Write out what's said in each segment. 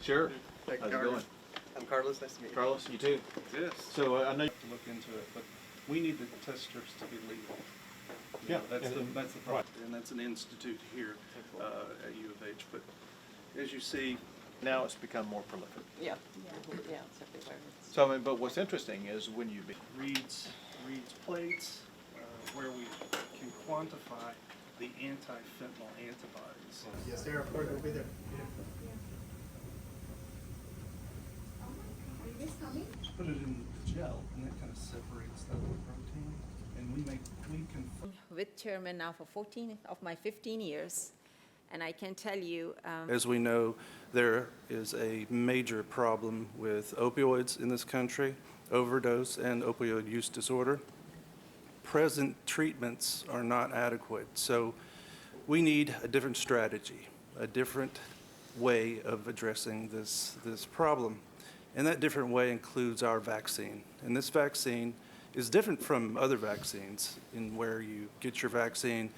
Sure. Hey, How's it going? I'm Carlos. Nice to meet you. Carlos, you too? Yes. So I know. To look into it, but we need the test strips to be legal. You Yeah, know, that's the problem, right. and that's an institute here at U of H. But as you see, Now it's become more prolific. Yeah, it's everywhere. So, I mean, but what's interesting is when you reads plates where we can quantify the anti-fentanyl antibodies. Yes, sir. Of course, we'll be there. Put it in gel, and that kind of separates the protein, and we can. With chairman now for 14 of my 15 years, and I can tell you. As we know, there is a major problem with opioids in this country, overdose and opioid use disorder. Present treatments are not adequate, so we need a different strategy, a different way of addressing this problem. And that different way includes our vaccine. And this vaccine is different from other vaccines in where you get your vaccine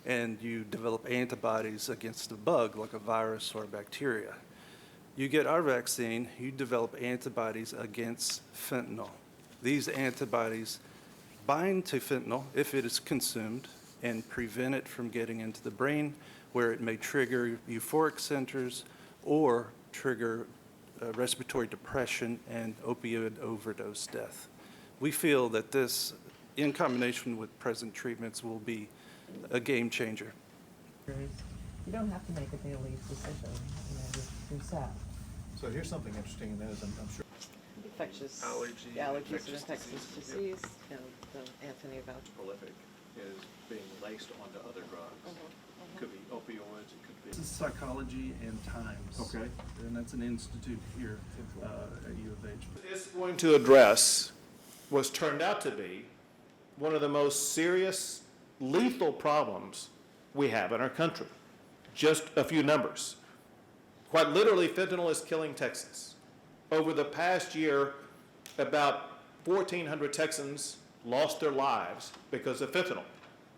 and you develop antibodies against a bug like a virus or a bacteria. You get our vaccine, you develop antibodies against fentanyl. These antibodies bind to fentanyl if it is consumed and prevent it from getting into the brain where it may trigger euphoric centers or trigger respiratory depression and opioid overdose death. We feel that this, in combination with present treatments, will be a game changer. You don't have to make a daily decision, you're set. So here's something interesting, and that is, I'm sure. Infectious Allergies allergies and infectious infectious disease, disease, and Anthony about. Prolific is being laced onto other drugs. It could be opioids, it could be. This is psychology and times. Okay. And that's an institute here at U of H. It's going to address what's turned out to be one of the most serious, lethal problems we have in our country. Just a few numbers. Quite literally, fentanyl is killing Texas. Over the past year, about 1,400 Texans lost their lives because of fentanyl.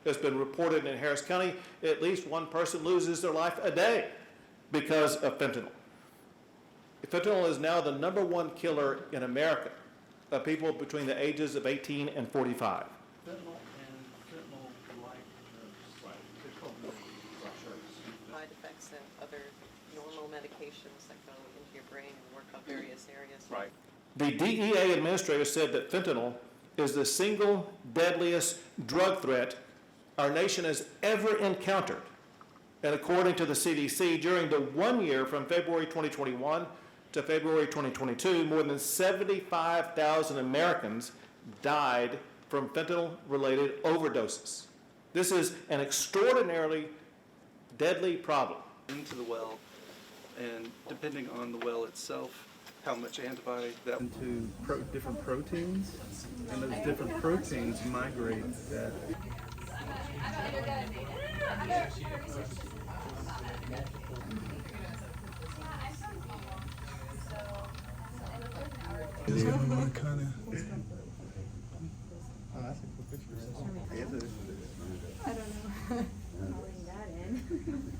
It's been reported in Harris County, at least one person loses their life a day because of fentanyl. Fentanyl is now the #1 killer in America of people between the ages of 18 and 45. Fentanyl and fentanyl-like drugs. They're called Side effects and other normal medications that go into your brain and work on various areas. Right. The DEA administrator said that fentanyl is the single deadliest drug threat our nation has ever encountered. And according to the CDC, during the 1 year from February 2021 to February 2022, more than 75,000 Americans died from fentanyl-related overdoses. This is an extraordinarily deadly problem. into the well, and depending on the well itself, how much antibody that into different proteins, and those different proteins migrate that. I don't know. Calling that in.